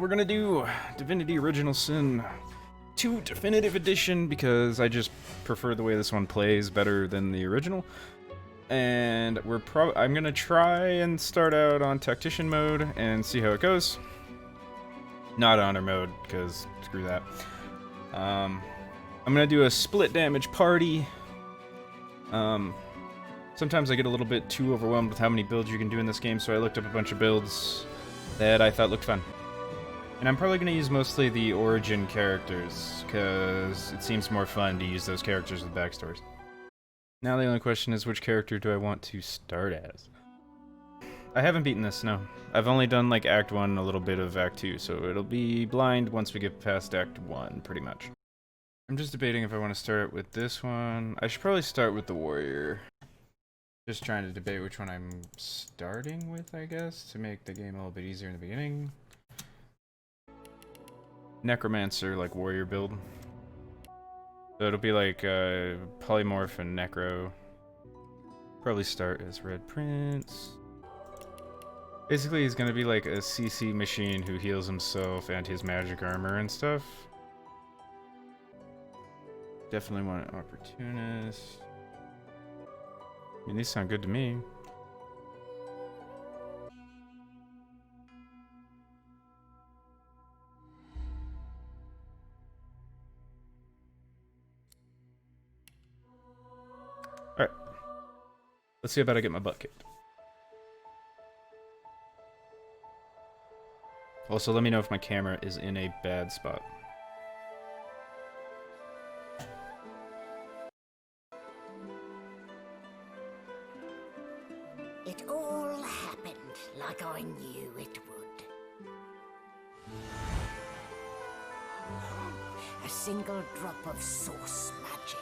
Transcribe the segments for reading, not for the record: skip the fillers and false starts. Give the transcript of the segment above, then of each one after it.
we're gonna do Divinity Original Sin 2 Definitive Edition because I just prefer the way this one plays better than the original. And I'm gonna try and start out on Tactician mode and see how it goes. Not honor mode, because screw that. I'm gonna do a split damage party. Sometimes I get a little bit too overwhelmed with how many builds you can do in this game, so I looked up a bunch of builds that I thought looked fun. And I'm probably gonna use mostly the origin characters, because it seems more fun to use those characters with backstories. Now the only question is, which character do I want to start as? I haven't beaten this, no. I've only done like Act 1, a little bit of Act 2, so it'll be blind once we get past Act 1, pretty much. I'm just debating if I want to start with this one. I should probably start with the warrior. Just trying to debate which one I'm starting with, I guess, to make the game a little bit easier in the beginning. Necromancer, like warrior build. So it'll be like polymorph and necro. Probably start as Red Prince. Basically, he's gonna be like a CC machine who heals himself and his magic armor and stuff. Definitely want an opportunist. I mean, these sound good to me. Alright. Let's see about I get my butt kicked. Also, let me know if my camera is in a bad spot. It all happened like I knew it would. A single drop of source magic.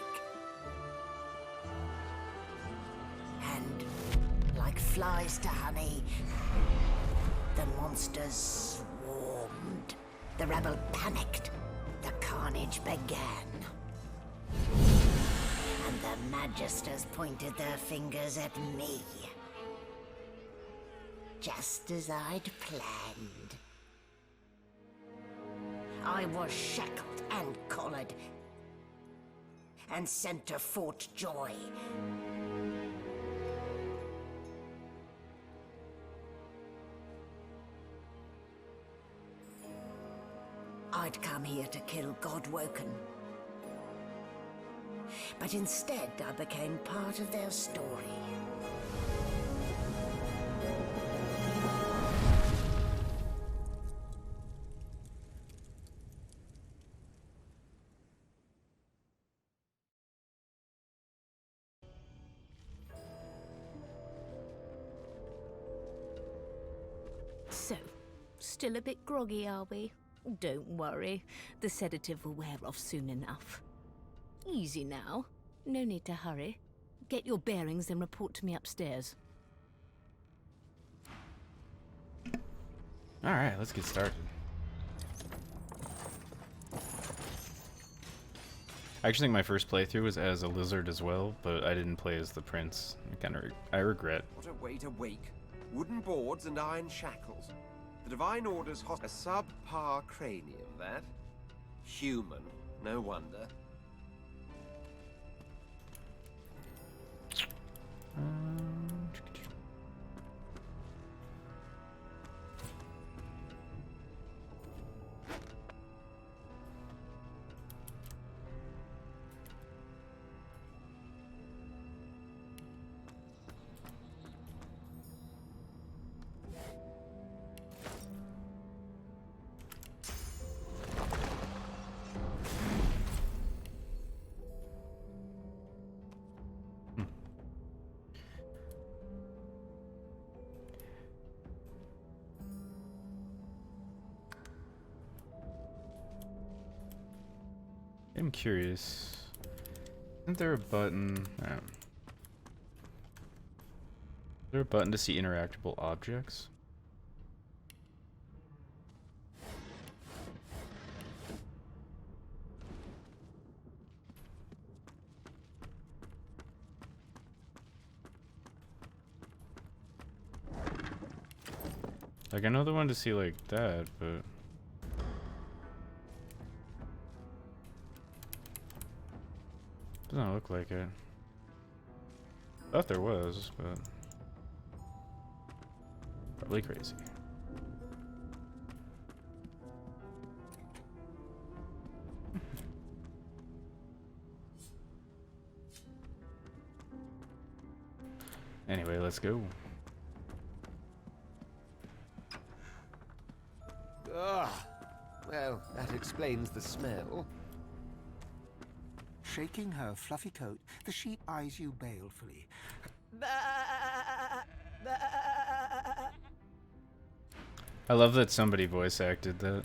And, like flies to honey, the monsters swarmed. The rebel panicked. The carnage began. And the Magisters pointed their fingers at me. Just as I'd planned. I was shackled and collared, and sent to Fort Joy. I'd come here to kill Godwoken. But instead, I became part of their story. So, still a bit groggy, are we? Don't worry, the sedative will wear off soon enough. Easy now, no need to hurry. Get your bearings and report to me upstairs. Alright, let's get started. I actually think my first playthrough was as a lizard as well, but I didn't play as the prince. I regret. What a way to wake. Wooden boards and iron shackles. The Divine Order's a subpar cranium, that. Human, no wonder. I'm curious. Isn't there a button? Is there a button to see interactable objects? Like, I know the one to see like that, but Doesn't look like it. Thought there was, but probably crazy. Anyway, let's go. Ugh. Well, that explains the smell. Shaking her fluffy coat, the sheep eyes you balefully. I love that somebody voice acted that.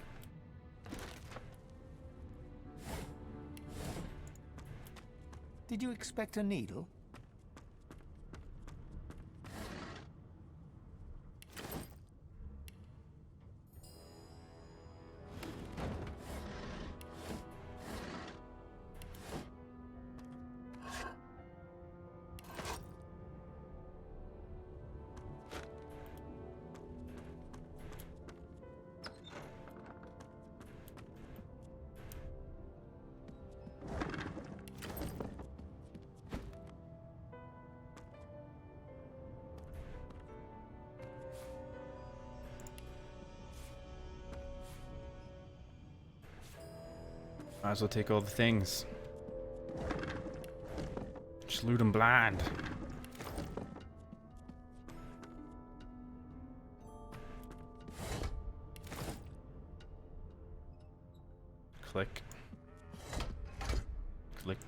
Did you expect a needle? Might as well take all the things. Just loot them blind. Click. Click.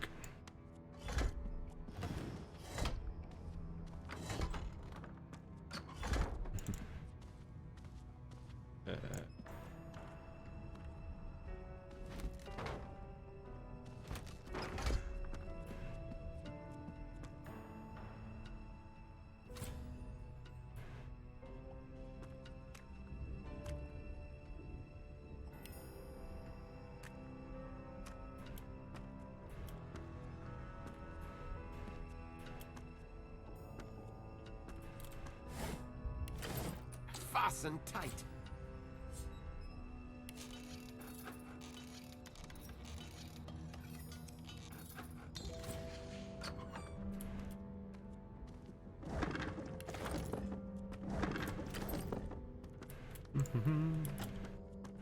Fasten tight.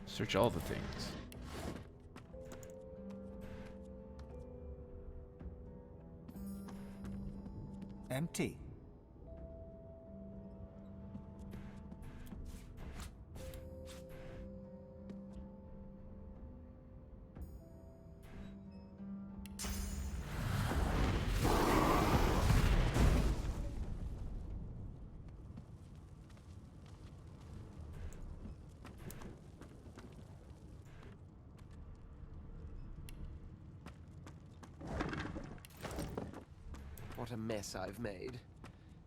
Search all the things. Empty. What a mess I've made.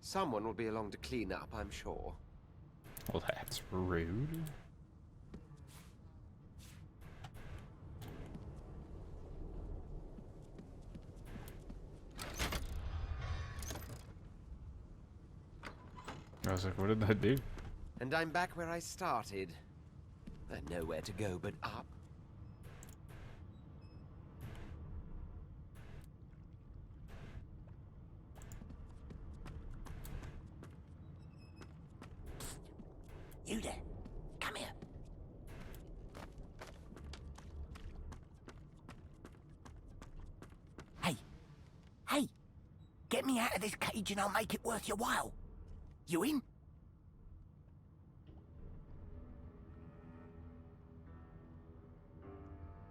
Someone will be along to clean up, I'm sure. Well, that's rude. I was like, what did that do? And I'm back where I started. And nowhere to go but up. You there. Come here. Hey. Hey. Get me out of this cage and I'll make it worth your while. You in?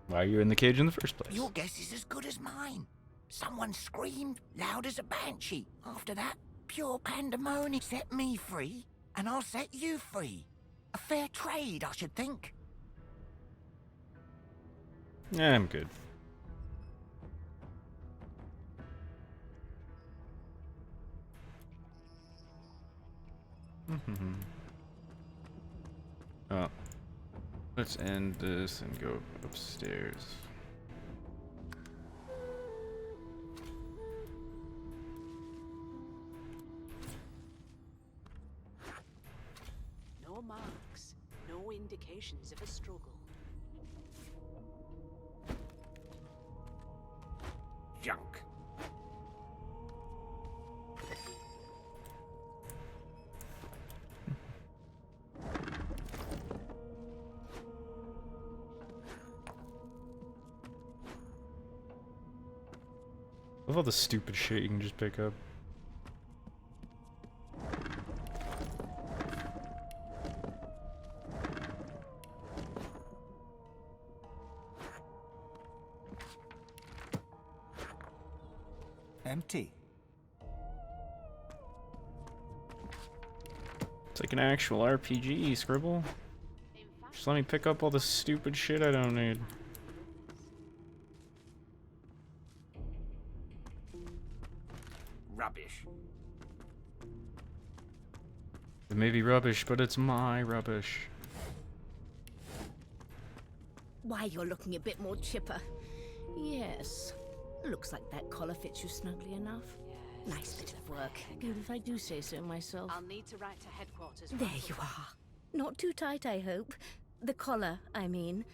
Why are you in the cage in the first place? Your guess is as good as mine. Someone screamed loud as a banshee. After that, pure pandemonium. Set me free, and I'll set you free. A fair trade, I should think. Yeah, I'm good. Oh. Let's end this and go upstairs. No marks, no indications of a struggle. Junk. Of all the stupid shit you can just pick up. Empty. It's like an actual RPG, Scribble. Just let me pick up all the stupid shit I don't need. Rubbish. It may be rubbish, but it's my rubbish. Why, you're looking a bit more chipper. Yes. Looks like that collar fits you snugly enough. Nice bit of work, if I do say so myself. I'll need to write to headquarters. There you are. Not too tight, I hope. The collar, I mean.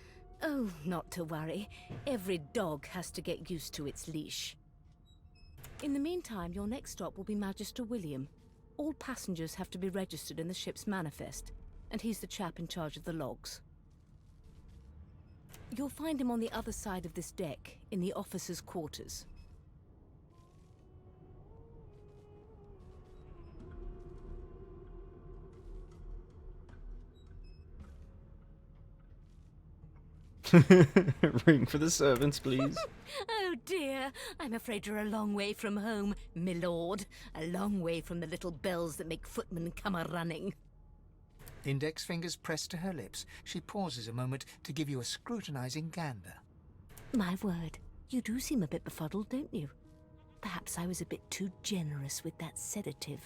Oh, not to worry. Every dog has to get used to its leash. In the meantime, your next stop will be Magister William. All passengers have to be registered in the ship's manifest, and he's the chap in charge of the logs. You'll find him on the other side of this deck, in the officers' quarters. Ring for the servants, please. Oh dear, I'm afraid you're a long way from home, my lord. A long way from the little bells that make footmen come a-running. Index fingers pressed to her lips, she pauses a moment to give you a scrutinizing gander. My word, you do seem a bit befuddled, don't you? Perhaps I was a bit too generous with that sedative.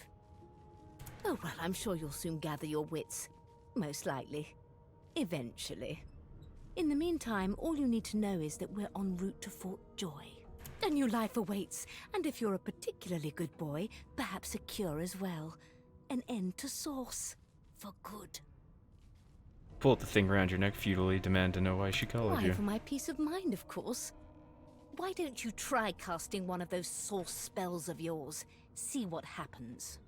Oh well, I'm sure you'll soon gather your wits. Most likely. Eventually. In the meantime, all you need to know is that we're en route to Fort Joy. A new life awaits, and if you're a particularly good boy, perhaps a cure as well. An end to sauce. For good. Pull the thing around your neck futilely, demand to know why she called Why, you. for my peace of mind, of course. Why don't you try casting one of those sauce spells of yours? See what happens.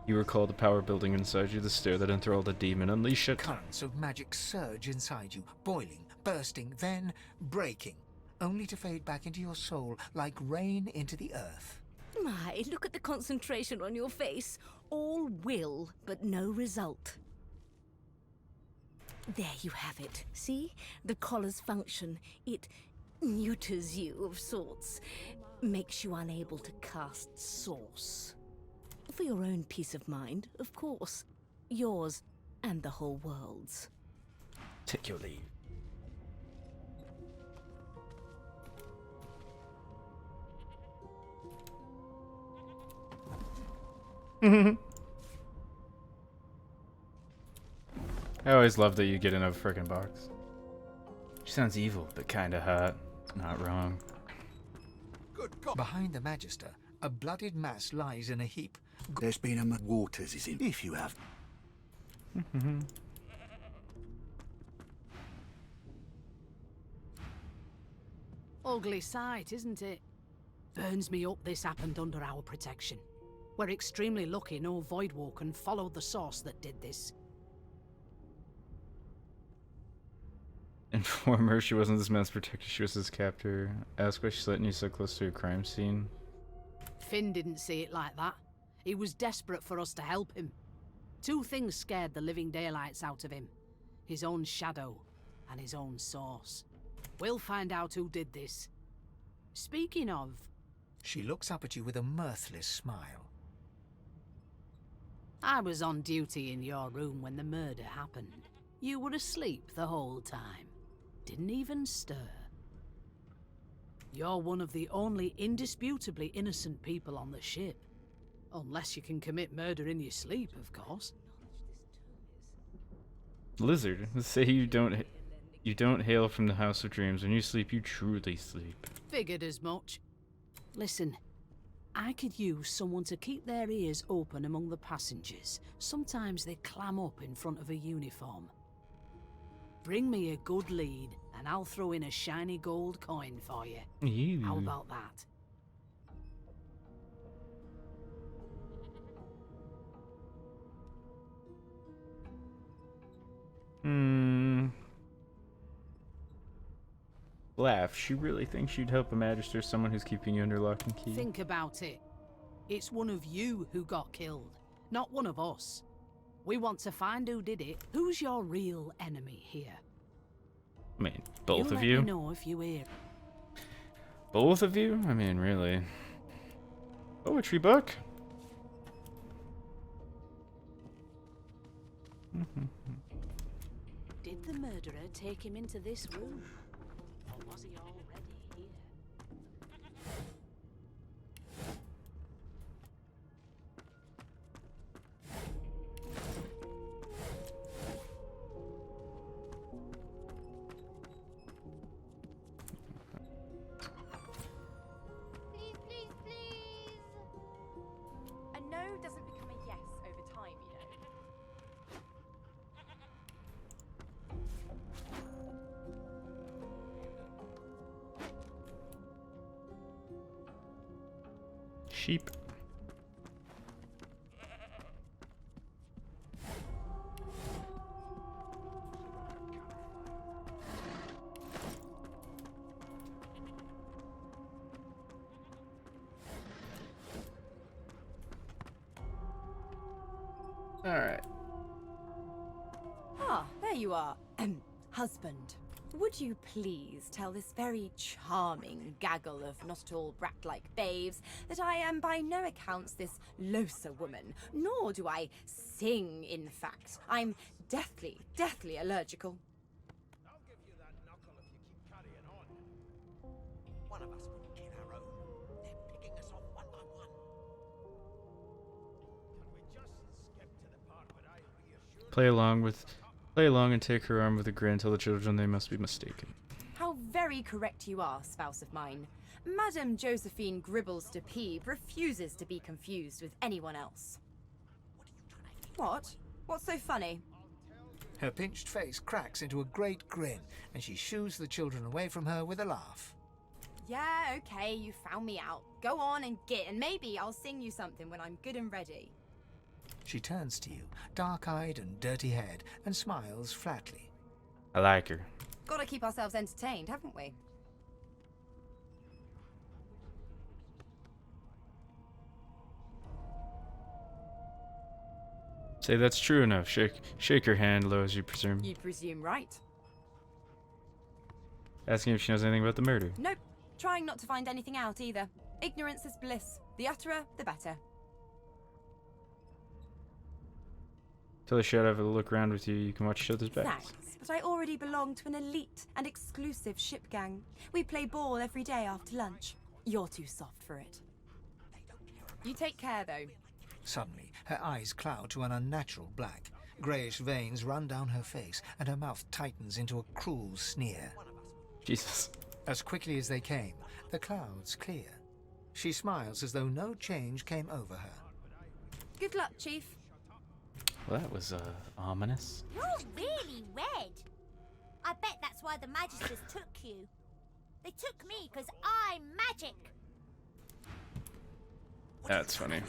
You recall the power building inside you, the stair that enthralled the demon. Unleash it. Currents of magic surge inside you, boiling, bursting, then breaking, only to fade back into your soul like rain into the earth. My, look at the concentration on your face. All will, but no result. There you have it. See? The collar's function. It neuters you of sorts. Makes you unable to cast sauce. For your own peace of mind, of course. Yours and the whole world's. Take your leave. I always love that you get in a frickin' box. She sounds evil, but kinda hot. Not wrong. Good God. Behind the Magister, a blooded mass lies in a heap. There's been a waters is in, if you have. Ugly sight, isn't it? Burns me up this happened under our protection. We're extremely lucky no voidwoken followed the source that did this. Inform her she wasn't this man's protector, she was his captor. Ask why she's letting you so close to a crime scene. Finn didn't see it like that. He was desperate for us to help him. Two things scared the living daylights out of him. His own shadow and his own source. We'll find out who did this. Speaking of... She looks up at you with a mirthless smile. I was on duty in your room when the murder happened. You were asleep the whole time. Didn't even stir. You're one of the only indisputably innocent people on the ship. Unless you can commit murder in your sleep, of course. Lizard, say you don't hail from the House of Dreams. When you sleep, you truly sleep. Figured as much. Listen, I could use someone to keep their ears open among the passengers. Sometimes they clam up in front of a uniform. Bring me a good lead, and I'll throw in a shiny gold coin for you. Ew. How about that? Laugh. She really thinks you'd help a Magister, someone who's keeping you under lock and key. Think about it. It's one of you who got killed, not one of us. We want to find who did it. Who's your real enemy here? I mean, both of Let you? me know if you hear. Both of you? I mean, really. Poetry book? Did the murderer take him into this room? Or was he already here? Please, please, please! A no doesn't become a yes over time, you know. Sheep. Alright. Ah, there you are. Husband, would you please tell this very charming gaggle of not at all brat-like babes that I am by no accounts this Losa woman, nor do I sing, in fact. I'm deathly, deathly allergical. I'll give you that knuckle if you keep carrying on. One of us wouldn't kill our own. They're picking us off one by one. Can we just skip to the part where I reassure Play along and take her arm with a grin. Tell the children they must be mistaken. How very correct you are, spouse of mine. Madame Josephine Gribbles de Peeb refuses to be confused with anyone else. What? What's so funny? Her pinched face cracks into a great grin, and she shoos the children away from her with a laugh. Yeah, okay, you found me out. Go on and git, and maybe I'll sing you something when I'm good and ready. She turns to you, dark-eyed and dirty-haired, and smiles flatly. I like her. Gotta keep ourselves entertained, haven't we? Say that's true enough. Shake her hand low as you presume. You presume right. Asking if she knows anything about the murder. Nope. Trying not to find anything out either. Ignorance is bliss. The utterer, the better. Tell her she ought to have a look around with you. You can watch each other's backs. Thanks, but I already belong to an elite and exclusive ship gang. We play ball every day after lunch. You're too soft for it. You take care, though. Suddenly, her eyes cloud to an unnatural black. Greyish veins run down her face, and her mouth tightens into a cruel sneer. Jesus. As quickly as they came, the clouds clear. She smiles as though no change came over her. Good luck, Chief. Well, that was ominous. You're really red. I bet that's why the Magisters took you. They took me because I'm magic. That's funny.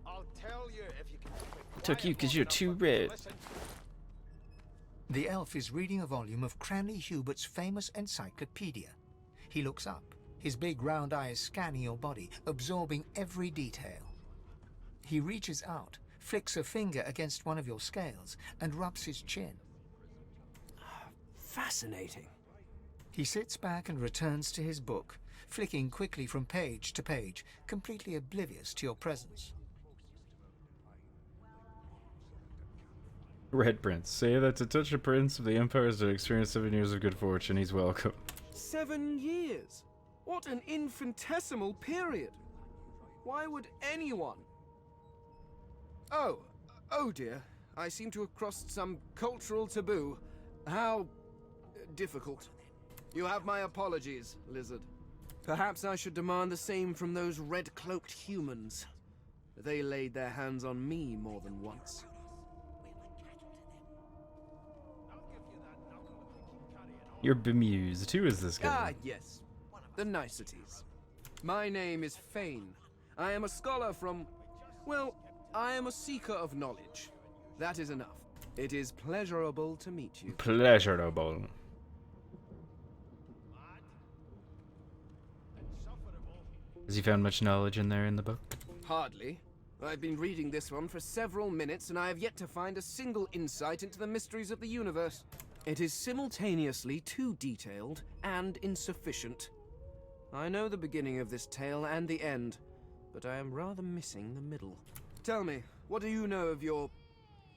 I'll tell you if you can keep it Took you quiet 'cause long you're enough too for me to red. listen. The elf is reading a volume of Cranley Hubert's famous encyclopedia. He looks up, his big round eyes scanning your body, absorbing every detail. He reaches out, flicks a finger against one of your scales, and rubs his chin. Fascinating. He sits back and returns to his book, flicking quickly from page to page, completely oblivious to your presence. Red Prince. Say that to touch a prince of the Empire is to experience 7 years of good fortune. He's welcome. 7 years? What an infinitesimal period. Why would anyone... Oh dear. I seem to have crossed some cultural taboo. How difficult. You have my apologies, Lizard. Perhaps I should demand the same from those red-cloaked humans. They laid their hands on me more than once. You're bemused. Who is this guy? Ah, yes. The niceties. My name is Fane. I am a scholar from... Well, I am a seeker of knowledge. That is enough. It is pleasurable to meet you. Pleasurable. Has he found much knowledge in there in the book? Hardly. I've been reading this one for several minutes, and I have yet to find a single insight into the mysteries of the universe. It is simultaneously too detailed and insufficient. I know the beginning of this tale and the end, but I am rather missing the middle. Tell me, what do you know of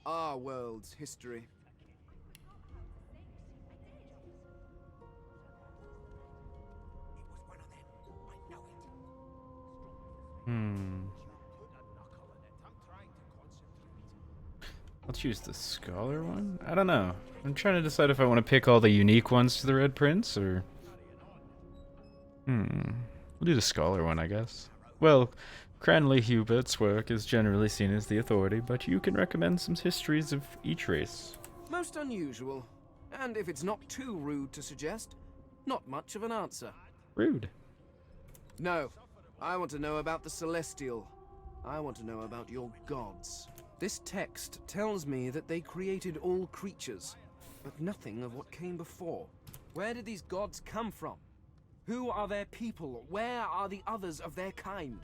our world's history? I'll choose the scholar one? I don't know. I'm trying to decide if I want to pick all the unique ones to the Red Prince, or... We'll do the scholar one, I guess. Well, Cranley Hubert's work is generally seen as the authority, but you can recommend some histories of each race. Most unusual. And if it's not too rude to suggest, not much of an answer. Rude. No. I want to know about the Celestial. I want to know about your gods. This text tells me that they created all creatures, but nothing of what came before. Where did these gods come from? Who are their people? Where are the others of their kind?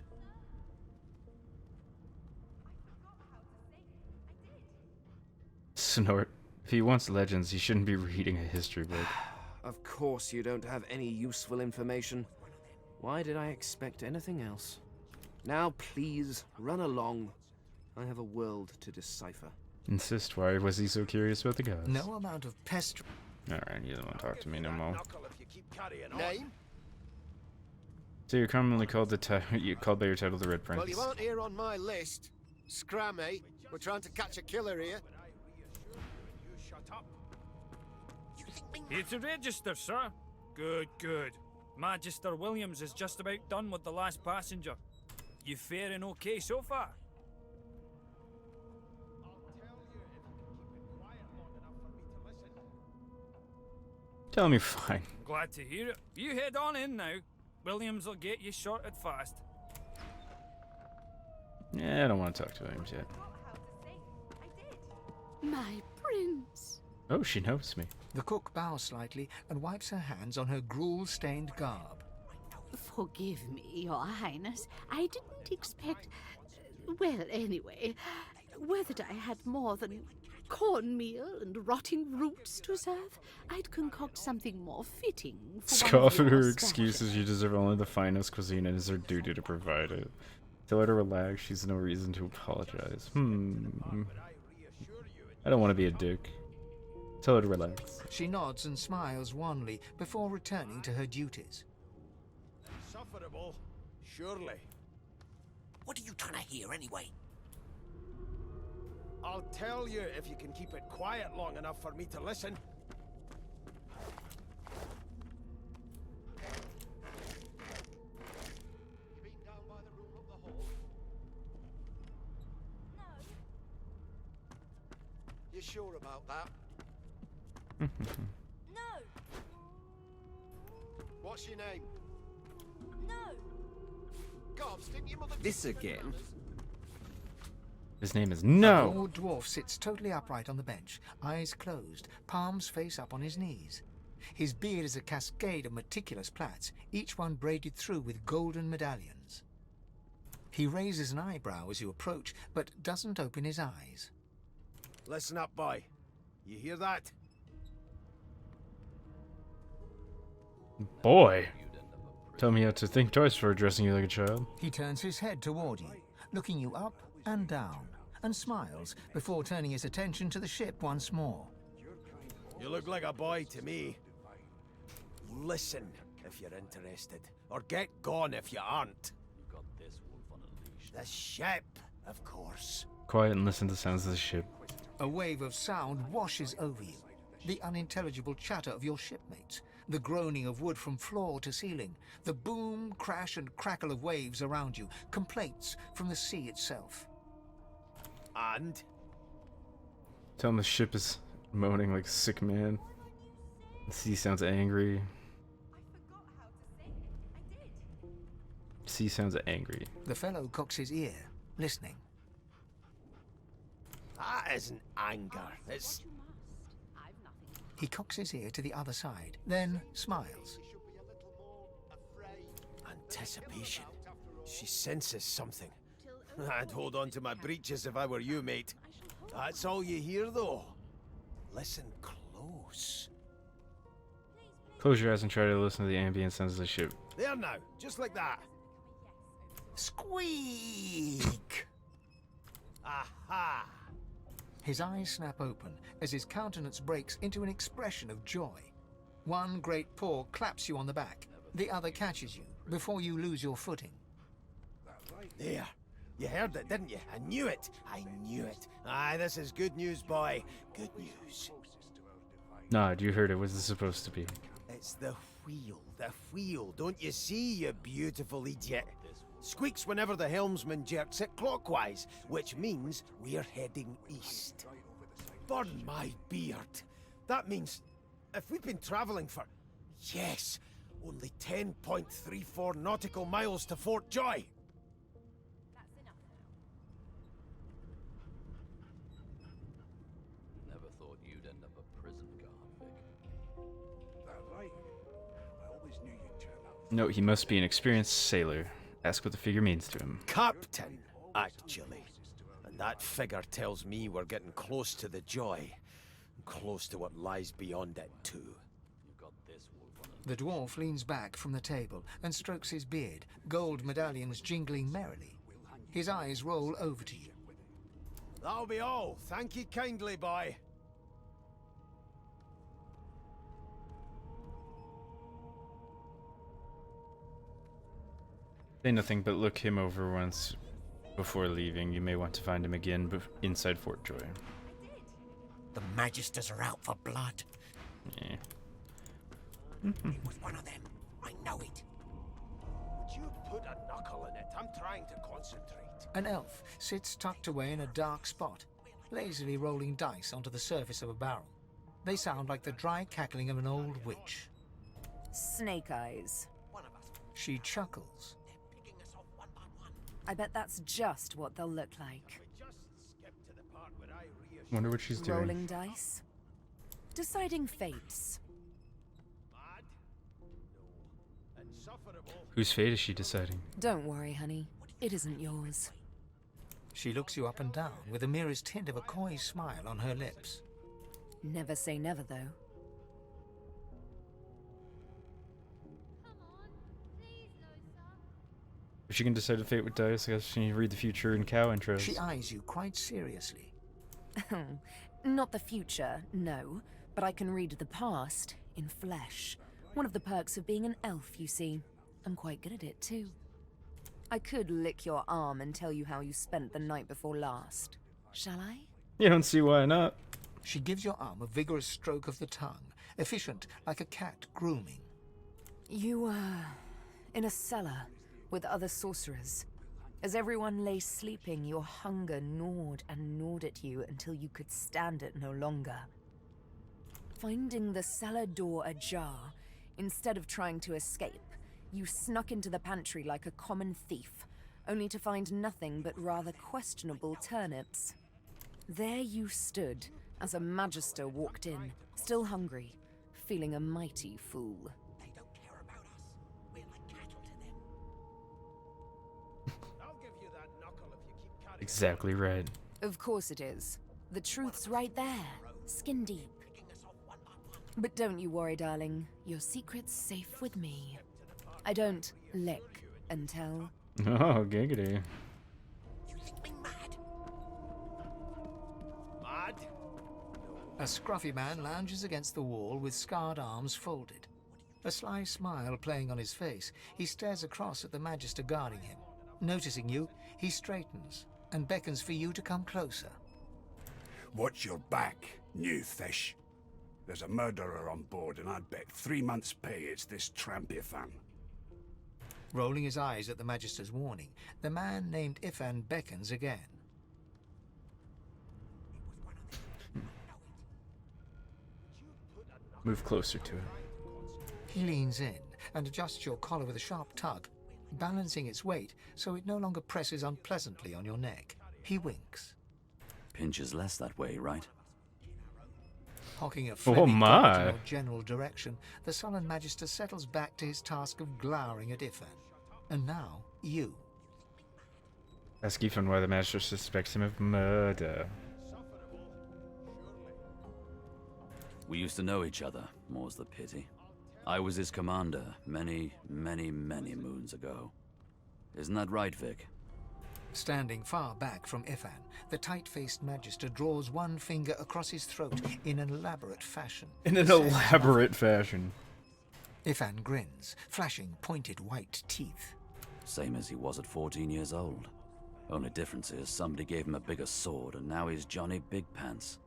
Snort. If he wants legends, he shouldn't be reading a history book. Of course you don't have any useful information. Why did I expect anything else? Now please, run along. I have a world to decipher. Insist, why was he so curious about the gods? No amount of pest. Alright, you don't want to talk to me no more. Name? So you're commonly called called by your title the Red Prince. Well, you aren't here on my list. Scram, eh? We're trying to catch a killer here. Here to register, sir. Good, good. Magister Williams is just about done with the last passenger. You faring okay so far? Tell me fine. Glad to hear it. You head on in now. Williams will get you sorted fast. Yeah, I don't want to talk to Williams yet. My prince. Oh, she knows me. The cook bows slightly and wipes her hands on her gruel-stained garb. Forgive me, your highness. I didn't expect... Well, anyway, whether I had more than cornmeal and rotting roots to serve, I'd concoct something more fitting for Scoff at her your excuses. You deserve only the finest cuisine, and it is her duty to provide it. Tell her to relax. She's no reason to apologize. I don't want to be a dick. Tell her to relax. She nods and smiles wanly before returning to her duties. Sufferable, surely. What are you trying to hear anyway? I'll tell you if you can keep it quiet long enough for me to listen. You sure about that? No! What's your name? No! Gobs, didn't your mother... This again? His name is A No. broad dwarf sits totally upright on the bench, eyes closed, palms face up on his knees. His beard is a cascade of meticulous plaits, each one braided through with golden medallions. He raises an eyebrow as you approach, but doesn't open his eyes. Listen up, boy. You hear that? Boy. Tell me how to think twice for addressing you like a child. He turns his head toward you, looking you up and down, and smiles before turning his attention to the ship once more. You look like a boy to me. Listen if you're interested, or get gone if you aren't. The ship, of course. Quiet and listen to the sounds of the ship. A wave of sound washes over you. The unintelligible chatter of your shipmates, the groaning of wood from floor to ceiling, the boom, crash and crackle of waves around you, complaints from the sea itself. And? Tell him the ship is moaning like a sick man. The sea sounds angry. Sea sounds angry. The fellow cocks his ear, listening. That isn't anger, it's... He cocks his ear to the other side, then smiles. anticipation. She senses something. I'd hold on to my breeches if I were you, mate. That's all you hear, though. Listen close. Close your eyes and try to listen to the ambient sounds of the ship. There now, just like that. Squeak! Aha! His eyes snap open as his countenance breaks into an expression of joy. One great paw claps you on the back. The other catches you before you lose your footing. There. You heard it, didn't you? I knew it. I knew it. Aye, this is good news, boy. Good news. Nah, you heard it. What's this supposed to be? It's the wheel. The wheel. Don't you see, you beautiful idiot? Squeaks whenever the helmsman jerks it clockwise, which means we're heading east. Burn my beard. That means if we've been traveling for, yes, only 10.34 nautical miles to Fort Joy. Never thought you'd end up a prison guard, Vic. That right? I always knew you'd turn out. No, he must be an experienced sailor. Ask what the figure means to him. Captain, actually. And that figure tells me we're getting close to the Joy. Close to what lies beyond it, too. You've got this wolf on a The dwarf leans back from the table and strokes his beard, gold medallions jingling merrily. His eyes roll over to you. That'll be all. Thank you kindly, boy. Say nothing, but look him over once before leaving. You may want to find him again inside Fort Joy. The Magisters are out for blood. Yeah. It was one of them. I know it. Would you put a knuckle in it? I'm trying to concentrate. An elf sits tucked away in a dark spot, lazily rolling dice onto the surface of a barrel. They sound like the dry cackling of an old witch. Snake eyes. She chuckles. I bet that's just what they'll look like. Wonder what she's doing. Rolling dice. Deciding fates. Whose fate is she deciding? Don't worry, honey. It isn't yours. She looks you up and down with the merest hint of a coy smile on her lips. Never say never, though. If she can decide a fate with dice, I guess she can read the future in cow intros. She eyes you quite seriously. Not the future, no. But I can read the past in flesh. One of the perks of being an elf, you see. I'm quite good at it, too. I could lick your arm and tell you how you spent the night before last. Shall I? You don't see why not. She gives your arm a vigorous stroke of the tongue, efficient like a cat grooming. You were in a cellar with other sorcerers. As everyone lay sleeping, your hunger gnawed and gnawed at you until you could stand it no longer. Finding the cellar door ajar, instead of trying to escape, you snuck into the pantry like a common thief, only to find nothing but rather questionable turnips. There you stood as a Magister walked in, still hungry, feeling a mighty fool. They don't care about us. We're like cattle to them. I'll give you that knuckle if you keep carrying. Exactly right. Of course it is. The truth's right there, skin deep. But don't you worry, darling. Your secret's safe with me. I don't lick and tell. Oh, giggity. You think me mad? Mad? A scruffy man lounges against the wall with scarred arms folded. A sly smile playing on his face, he stares across at the Magister guarding him. Noticing you, he straightens and beckons for you to come closer. Watch your back, new fish. There's a murderer on board, and I'd bet 3 months' pay it's this trampy fan. Rolling his eyes at the Magister's warning, the man named Ifan beckons again. Move closer to it. He leans in and adjusts your collar with a sharp tug, balancing its weight so it no longer presses unpleasantly on your neck. He winks. Pinches less that way, right? Hocking a Oh friendly my. in your general direction, the sullen Magister settles back to his task of glowering at Ifan. And now, you. Ask Ethan why the Master suspects him of murder. We used to know each other, more's the pity. I was his commander many, many, many moons ago. Isn't that right, Vic? Standing far back from Ifan, the tight-faced Magister draws one finger across his throat in an elaborate fashion. In an elaborate fashion. Ifan grins, flashing pointed white teeth. Same as he was at 14 years old. Only difference is somebody gave him a bigger sword and now he's Johnny Big Pants.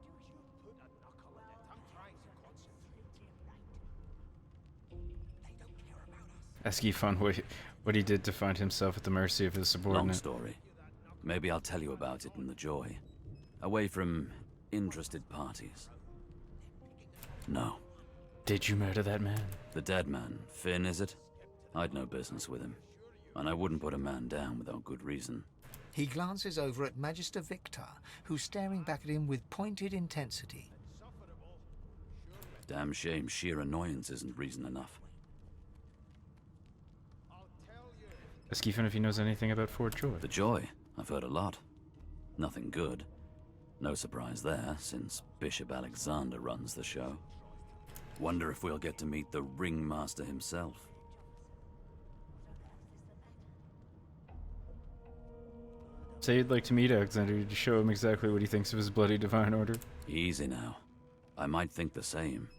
Ask Ethan what he did to find himself at the mercy of his subordinate. Long story. Maybe I'll tell you about it in the Joy. Away from interested parties. No. Did you murder that man? The dead man. Finn, is it? I'd no business with him. And I wouldn't put a man down without good reason. He glances over at Magister Victor, who's staring back at him with pointed intensity. Damn shame sheer annoyance isn't reason enough. Ask Ethan if he knows anything about Fort Joy. The Joy? I've heard a lot. Nothing good. No surprise there, since Bishop Alexander runs the show. Wonder if we'll get to meet the ringmaster himself. Say you'd like to meet Alexander to show him exactly what he thinks of his bloody divine order. Easy now. I might think the same,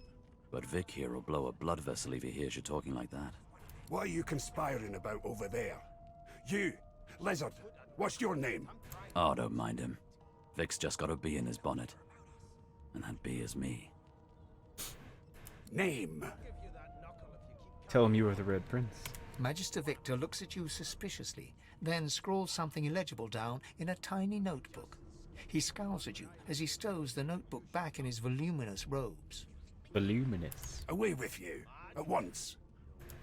but Vic here will blow a blood vessel if he hears you talking like that. What are you conspiring about over there? You, Lizard, what's your name? Oh, don't mind him. Vic's just got a bee in his bonnet. And that bee is me. Name? Tell him you are the Red Prince. Magister Victor looks at you suspiciously, then scrawls something illegible down in a tiny notebook. He scowls at you as he stows the notebook back in his voluminous robes. Voluminous. Away with you, at once.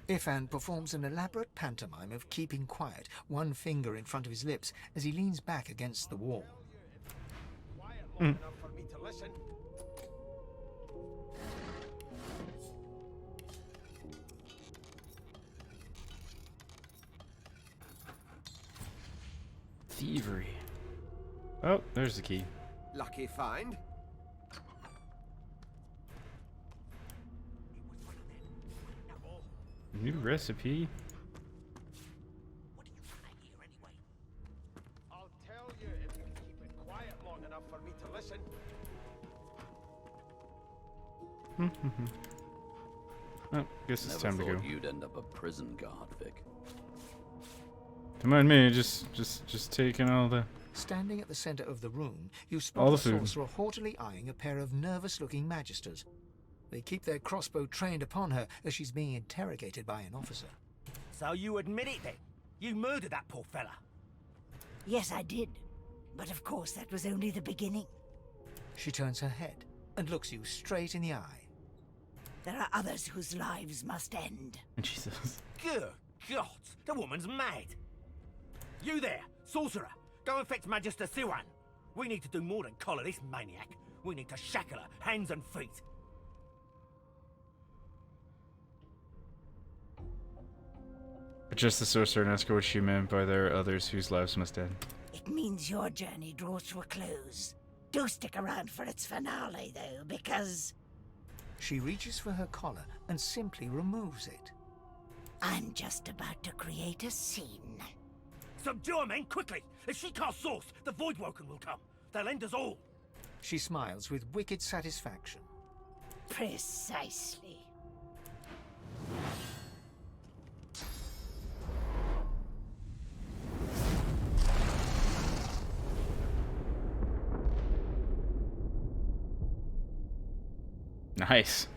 Ifan performs an elaborate pantomime of keeping quiet, one finger in front of his lips as he leans back against the wall. Thievery. Oh, there's the key. Lucky find. New recipe. I'll tell you if you keep it quiet long enough for me to listen. Oh, guess it's time to go. You'd end up a prison guard, Vic. Don't mind me, just taking all the... Standing at the center of the room, you All spot the the food. sorcerer haughtily eyeing a pair of nervous-looking Magisters. They keep their crossbow trained upon her as she's being interrogated by an officer. So you admit it then? You murdered that poor fella? Yes, I did. But of course, that was only the beginning. She turns her head and looks you straight in the eye. There are others whose lives must end. And she says... Good God, the woman's mad. You there, sorcerer, go and fetch Magister Siwan. We need to do more than collar this maniac. We need to shackle her, hands and feet. Address the sorcerer and ask her what she meant by there are others whose lives must end. It means your journey draws to a close. Do stick around for its finale, though, because... She reaches for her collar and simply removes it. I'm just about to create a scene. Subdue her, men, quickly! If she casts source, the voidwoken will come. They'll end us all. She smiles with wicked satisfaction. Precisely. Nice.